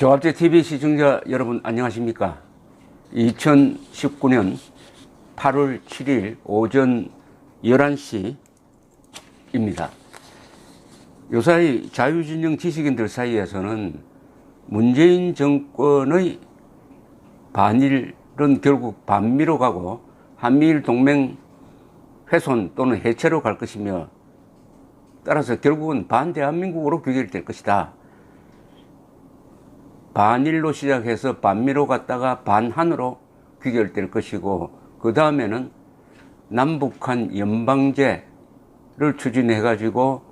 조합제 TV 시청자 여러분 안녕하십니까? 2019년 8월 7일 오전 11시입니다. 요사이 자유진영 지식인들 사이에서는 문재인 정권의 반일은 결국 반미로 가고 한미일 동맹 훼손 또는 해체로 갈 것이며, 따라서 결국은 반대한민국으로 귀결될 것이다. 반일로 시작해서 반미로 갔다가 반한으로 귀결될 것이고, 그 다음에는 남북한 연방제를 추진해 가지고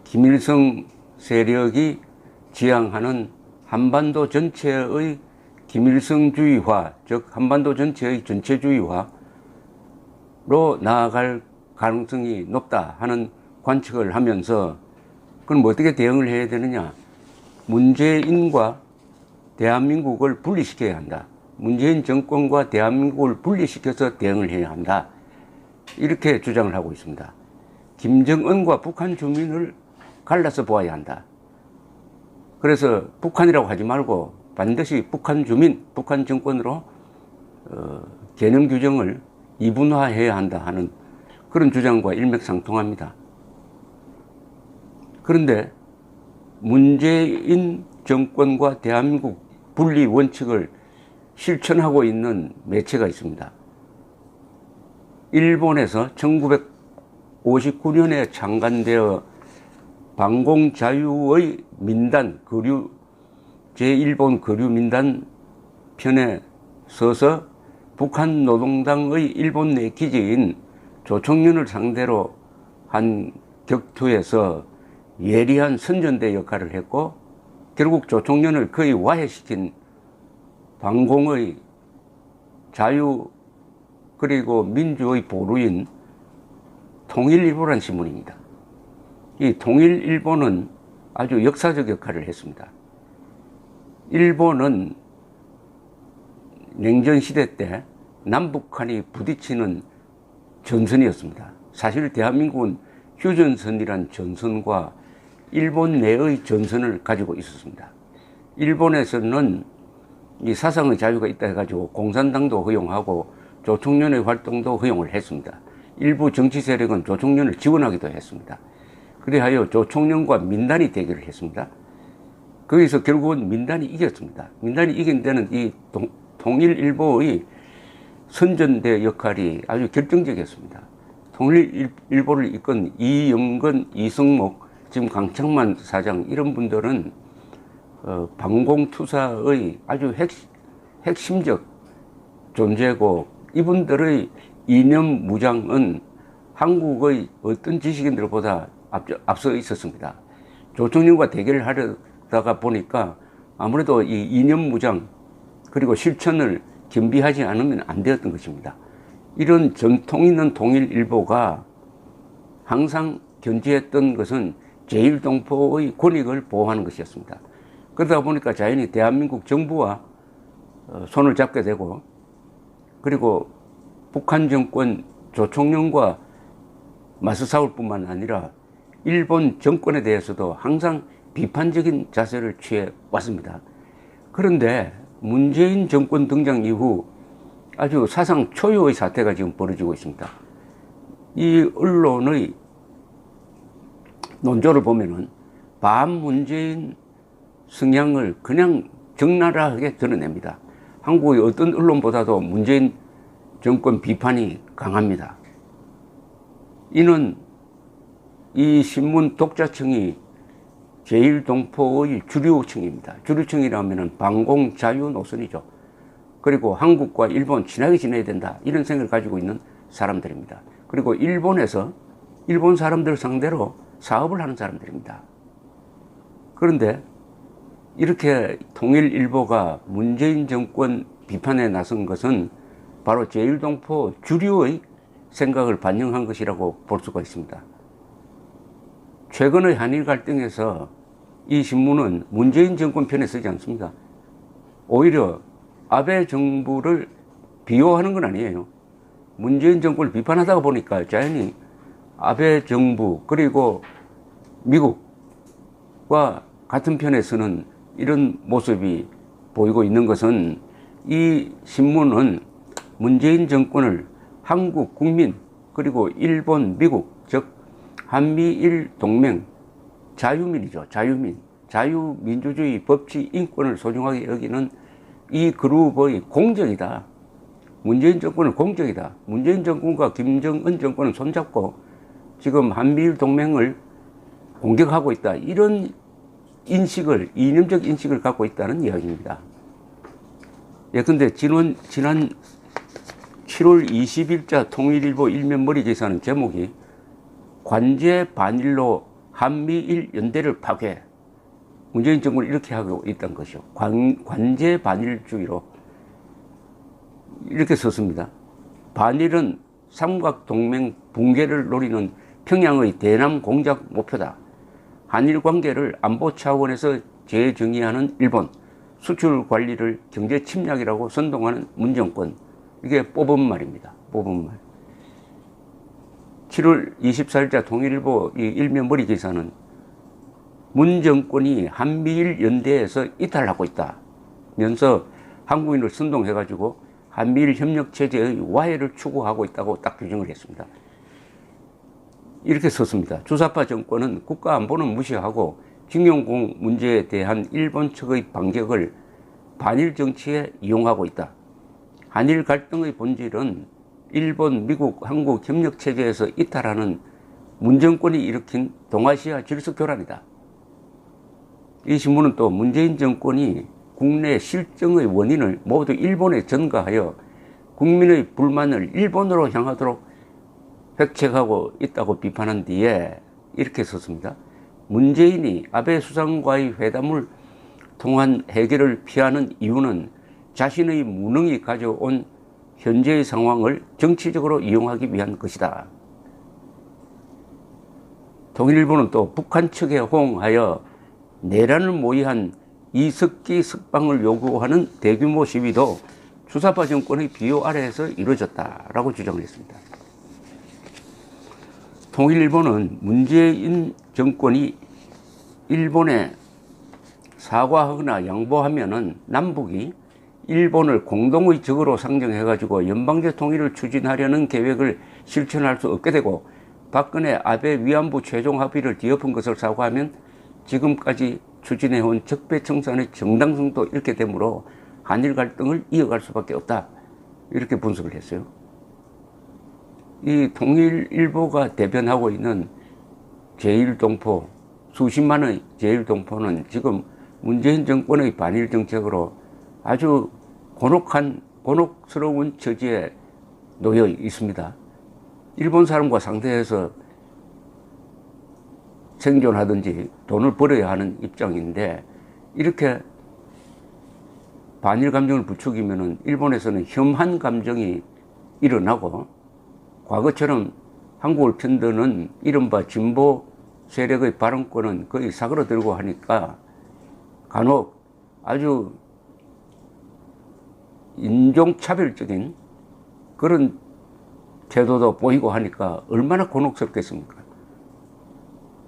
김일성 세력이 지향하는 한반도 전체의 김일성주의화, 즉 한반도 전체의 전체주의화로 나아갈 가능성이 높다 하는 관측을 하면서, 그럼 어떻게 대응을 해야 되느냐? 문재인과 대한민국을 분리시켜야 한다. 문재인 정권과 대한민국을 분리시켜서 대응을 해야 한다. 이렇게 주장을 하고 있습니다. 김정은과 북한 주민을 갈라서 보아야 한다. 그래서 북한이라고 하지 말고 반드시 북한 주민, 북한 정권으로 개념 규정을 이분화해야 한다 하는 그런 주장과 일맥상통합니다. 그런데 문재인 정권과 대한민국 분리 원칙을 실천하고 있는 매체가 있습니다. 일본에서 1959년에 창간되어 방공자유의 민단, 제1본 거류민단 편에 서서 북한 노동당의 일본 내 기지인 조총련을 상대로 한 격투에서 예리한 선전대 역할을 했고, 결국 조총련을 거의 와해시킨 방공의 자유 그리고 민주의 보루인 통일일보라는 신문입니다. 이 통일일보는 아주 역사적 역할을 했습니다. 일본은 냉전시대 때 남북한이 부딪히는 전선이었습니다. 사실 대한민국은 휴전선이란 전선과 일본 내의 전선을 가지고 있었습니다. 일본에서는 이 사상의 자유가 있다 해가지고 공산당도 허용하고 조총련의 활동도 허용을 했습니다. 일부 정치 세력은 조총련을 지원하기도 했습니다. 그리하여 조총련과 민단이 대결을 했습니다. 거기서 결국은 민단이 이겼습니다. 민단이 이긴 데는 이 통일일보의 선전대 역할이 아주 결정적이었습니다. 통일일보를 이끈 이영건, 이승목, 지금 강창만 사장, 이런 분들은 방공투사의 아주 핵심적 존재고, 이분들의 이념 무장은 한국의 어떤 지식인들보다 앞서 있었습니다. 조총련과 대결을 하려다가 보니까 아무래도 이 이념 무장 그리고 실천을 겸비하지 않으면 안 되었던 것입니다. 이런 전통 있는 통일일보가 항상 견지했던 것은 제1동포의 권익을 보호하는 것이었습니다. 그러다 보니까 자연히 대한민국 정부와 손을 잡게 되고, 그리고 북한 정권 조총련과 맞서 싸울 뿐만 아니라 일본 정권에 대해서도 항상 비판적인 자세를 취해 왔습니다. 그런데 문재인 정권 등장 이후 아주 사상 초유의 사태가 지금 벌어지고 있습니다. 이 언론의 논조를 보면은 반문재인 성향을 그냥 적나라하게 드러냅니다. 한국의 어떤 언론보다도 문재인 정권 비판이 강합니다. 이는 이 신문 독자층이 제1동포의 주류층입니다. 주류층이라면 방공자유 노선이죠. 그리고 한국과 일본 친하게 지내야 된다, 이런 생각을 가지고 있는 사람들입니다. 그리고 일본에서 일본 사람들 상대로 사업을 하는 사람들입니다. 그런데 이렇게 통일일보가 문재인 정권 비판에 나선 것은 바로 제1동포 주류의 생각을 반영한 것이라고 볼 수가 있습니다. 최근의 한일 갈등에서 이 신문은 문재인 정권 편에 서지 않습니다. 오히려 아베 정부를 비호하는 건 아니에요. 문재인 정권을 비판하다가 보니까 자연히 아베 정부 그리고 미국과 같은 편에 서는 이런 모습이 보이고 있는 것은, 이 신문은 문재인 정권을 한국 국민 그리고 일본, 미국, 즉 한미일 동맹, 자유민이죠. 자유민, 자유민주주의, 법치, 인권을 소중하게 여기는 이 그룹의 공적이다. 문재인 정권은 공적이다. 문재인 정권과 김정은 정권은 손잡고 지금 한미일 동맹을 공격하고 있다. 이런 인식을, 이념적 인식을 갖고 있다는 이야기입니다. 예컨대 지난 7월 20일자 통일일보 일면머리 기사는 제목이 관제 반일로 한미일 연대를 파괴. 문재인 정권을 이렇게 하고 있다는 것이죠. 관제 반일주의로 이렇게 썼습니다. 반일은 삼각동맹 붕괴를 노리는 평양의 대남 공작 목표다. 한일 관계를 안보 차원에서 재정의하는 일본, 수출 관리를 경제 침략이라고 선동하는 문정권. 이게 뽑은 말입니다. 뽑은 말. 7월 24일자 통일일보 이 일면머리 기사는 문 정권이 한미일 연대에서 이탈하고 있다 면서 한국인을 선동해가지고 한미일 협력 체제의 와해를 추구하고 있다고 딱 규정을 했습니다. 이렇게 썼습니다. 주사파 정권은 국가 안보는 무시하고 징용공 문제에 대한 일본 측의 반격을 반일 정치에 이용하고 있다. 한일 갈등의 본질은 일본, 미국, 한국 협력 체제에서 이탈하는 문 정권이 일으킨 동아시아 질서 교란이다. 이 신문은 또 문재인 정권이 국내 실정의 원인을 모두 일본에 전가하여 국민의 불만을 일본으로 향하도록 획책하고 있다고 비판한 뒤에 이렇게 썼습니다. 문재인이 아베 수상과의 회담을 통한 해결을 피하는 이유는 자신의 무능이 가져온 현재의 상황을 정치적으로 이용하기 위한 것이다. 통일일보는 또 북한 측에 호응하여 내란을 모의한 이석기 석방을 요구하는 대규모 시위도 주사파 정권의 비호 아래에서 이루어졌다라고 주장을 했습니다. 통일일보는 문재인 정권이 일본에 사과하거나 양보하면은 남북이 일본을 공동의 적으로 상정해가지고 연방제 통일을 추진하려는 계획을 실천할 수 없게 되고, 박근혜 아베 위안부 최종 합의를 뒤엎은 것을 사과하면 지금까지 추진해온 적폐청산의 정당성도 잃게 되므로 한일 갈등을 이어갈 수밖에 없다. 이렇게 분석을 했어요. 이 통일일보가 대변하고 있는 제1동포, 수십만의 제1동포는 지금 문재인 정권의 반일 정책으로 아주 곤혹스러운 처지에 놓여 있습니다. 일본 사람과 상대해서 생존하든지 돈을 벌어야 하는 입장인데, 이렇게 반일 감정을 부추기면은 일본에서는 혐한 감정이 일어나고, 과거처럼 한국을 편드는 이른바 진보 세력의 발언권은 거의 사그러들고 하니까 간혹 아주 인종차별적인 그런 태도도 보이고 하니까 얼마나 곤혹스럽겠습니까?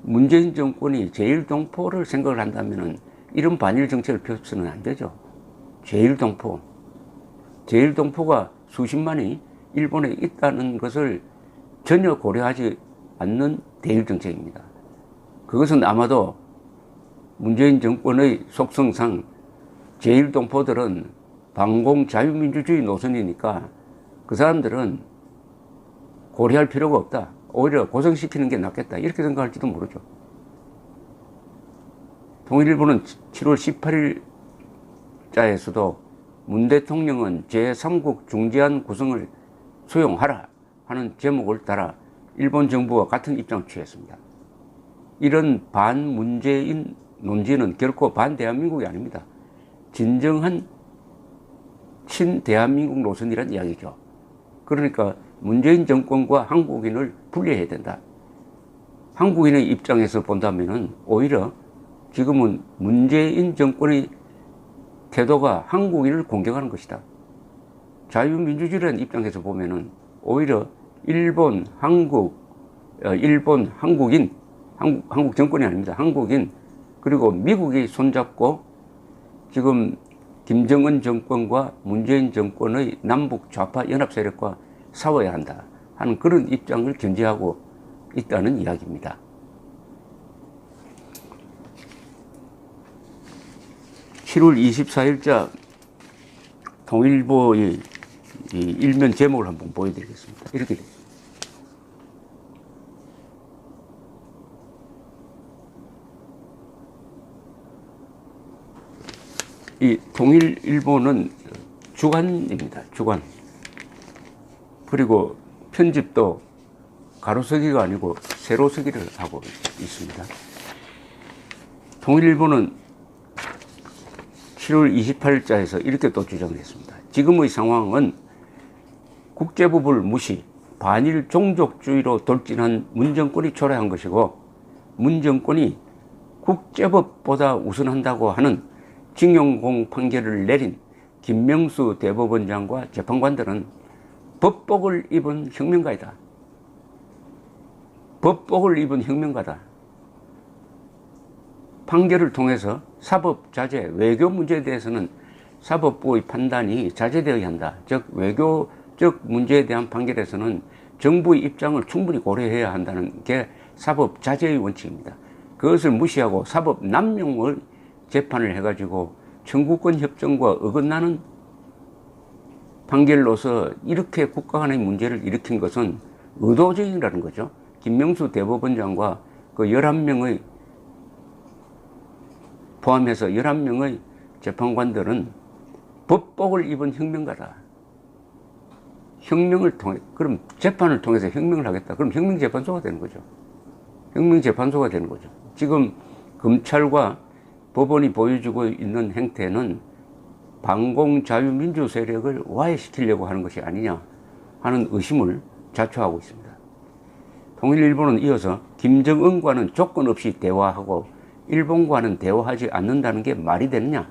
문재인 정권이 제1동포를 생각을 한다면 이런 반일 정책을 펴서는 안 되죠. 제1동포가 수십만이 일본에 있다는 것을 전혀 고려하지 않는 대일 정책입니다. 그것은 아마도 문재인 정권의 속성상 제1동포들은 반공 자유민주주의 노선이니까 그 사람들은 고려할 필요가 없다. 오히려 고생시키는 게 낫겠다. 이렇게 생각할지도 모르죠. 통일일보는 7월 18일자에서도 문 대통령은 제3국 중재안 구성을 수용하라 하는 제목을 따라 일본 정부와 같은 입장을 취했습니다. 이런 반문재인 논지는 결코 반대한민국이 아닙니다. 진정한 친대한민국 노선이란 이야기죠. 그러니까 문재인 정권과 한국인을 분리해야 된다. 한국인의 입장에서 본다면은 오히려 지금은 문재인 정권의 태도가 한국인을 공격하는 것이다. 자유민주주의라는 입장에서 보면은 오히려 한국 정권이 아닙니다. 한국인 그리고 미국이 손잡고 지금 김정은 정권과 문재인 정권의 남북 좌파 연합 세력과 싸워야 한다 하는 그런 입장을 견지하고 있다는 이야기입니다. (7월 24일자) 통일보의 이 일면 제목을 한번 보여드리겠습니다. 이렇게 됩니다. 이 통일일보는 주간입니다. 주간. 그리고 편집도 가로서기가 아니고 세로서기를 하고 있습니다. 통일일보는 7월 28일자에서 이렇게 또 주장을 했습니다. 지금의 상황은 국제법을 무시, 반일 종족주의로 돌진한 문정권이 초래한 것이고, 문정권이 국제법보다 우선한다고 하는 징용공 판결을 내린 김명수 대법원장과 재판관들은 법복을 입은 혁명가이다. 법복을 입은 혁명가다. 판결을 통해서 사법 자제, 외교 문제에 대해서는 사법부의 판단이 자제되어야 한다. 즉 외교적 문제에 대한 판결에서는 정부의 입장을 충분히 고려해야 한다는 게 사법 자제의 원칙입니다. 그것을 무시하고 사법 남용을 재판을 해가지고 청구권 협정과 어긋나는 판결로서 이렇게 국가 간의 문제를 일으킨 것은 의도적이라는 거죠. 김명수 대법원장과 그 11명의 포함해서 11명의 재판관들은 법복을 입은 혁명가다. 혁명을 통해, 그럼 재판을 통해서 혁명을 하겠다. 그럼 혁명재판소가 되는 거죠. 혁명재판소가 되는 거죠. 지금 검찰과 법원이 보여주고 있는 행태는 반공자유민주 세력을 와해시키려고 하는 것이 아니냐 하는 의심을 자초하고 있습니다. 통일일보는 이어서 김정은과는 조건 없이 대화하고 일본과는 대화하지 않는다는 게 말이 되느냐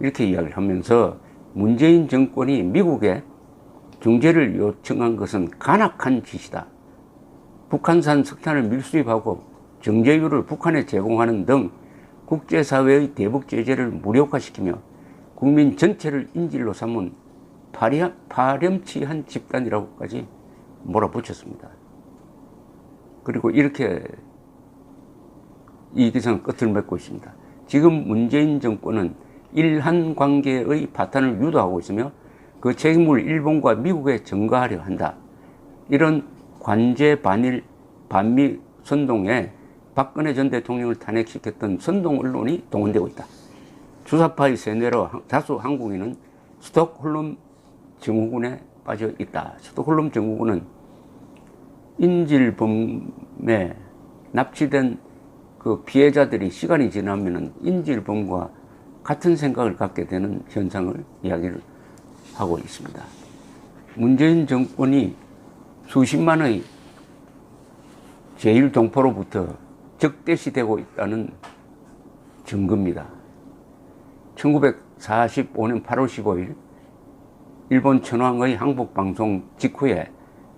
이렇게 이야기를 하면서 문재인 정권이 미국에 중재를 요청한 것은 간악한 짓이다. 북한산 석탄을 밀수입하고 정제유를 북한에 제공하는 등 국제사회의 대북 제재를 무력화시키며 국민 전체를 인질로 삼은 파렴치한 집단이라고까지 몰아붙였습니다. 그리고 이렇게 이 기사는 끝을 맺고 있습니다. 지금 문재인 정권은 일한 관계의 파탄을 유도하고 있으며 그 책임을 일본과 미국에 전가하려 한다. 이런 관제 반일 반미 선동에 박근혜 전 대통령을 탄핵시켰던 선동 언론이 동원되고 있다. 주사파의 세뇌로 다수 한국인은 스톡홀름 증후군에 빠져 있다. 스톡홀름 증후군은 인질범에 납치된 그 피해자들이 시간이 지나면은 인질범과 같은 생각을 갖게 되는 현상을 이야기를 하고 있습니다. 문재인 정권이 수십만의 제1동포로부터 적대시되고 있다는 증거입니다. 1945년 8월 15일 일본 천황의 항복방송 직후에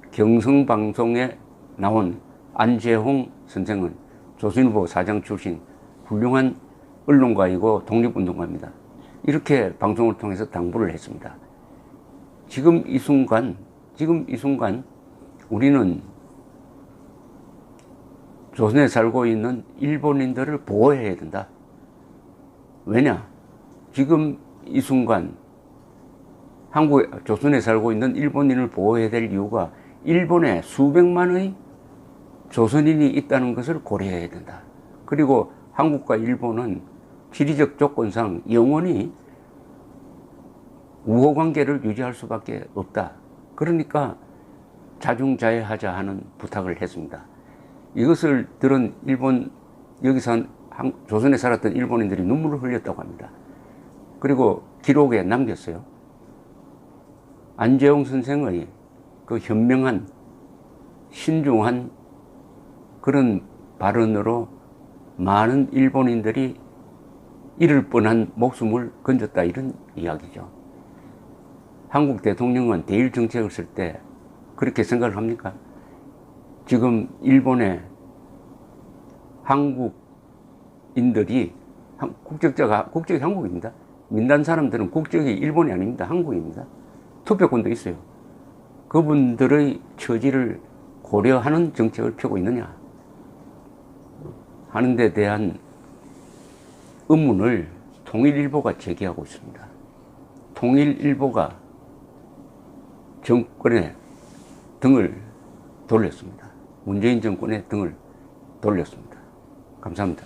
경성방송에 나온 안재홍 선생은 조선일보 사장 출신 훌륭한 언론가이고 독립운동가입니다. 이렇게 방송을 통해서 당부를 했습니다. 지금 이 순간 우리는 조선에 살고 있는 일본인들을 보호해야 된다. 왜냐? 지금 이 순간 조선에 살고 있는 일본인을 보호해야 될 이유가 일본에 수백만의 조선인이 있다는 것을 고려해야 된다. 그리고 한국과 일본은 지리적 조건상 영원히 우호관계를 유지할 수밖에 없다. 그러니까 자중자애하자 하는 부탁을 했습니다. 이것을 들은 여기서 조선에 살았던 일본인들이 눈물을 흘렸다고 합니다. 그리고 기록에 남겼어요. 안재홍 선생의 그 현명한 신중한 그런 발언으로 많은 일본인들이 잃을 뻔한 목숨을 건졌다, 이런 이야기죠. 한국 대통령은 대일 정책을 쓸 때 그렇게 생각을 합니까? 지금 일본에 한국인들이 국적이 한국입니다. 민단 사람들은 국적이 일본이 아닙니다. 한국입니다. 투표권도 있어요. 그분들의 처지를 고려하는 정책을 펴고 있느냐 하는 데 대한 의문을 통일일보가 제기하고 있습니다. 통일일보가 정권에 등을 돌렸습니다. 문재인 정권에 등을 돌렸습니다. 감사합니다.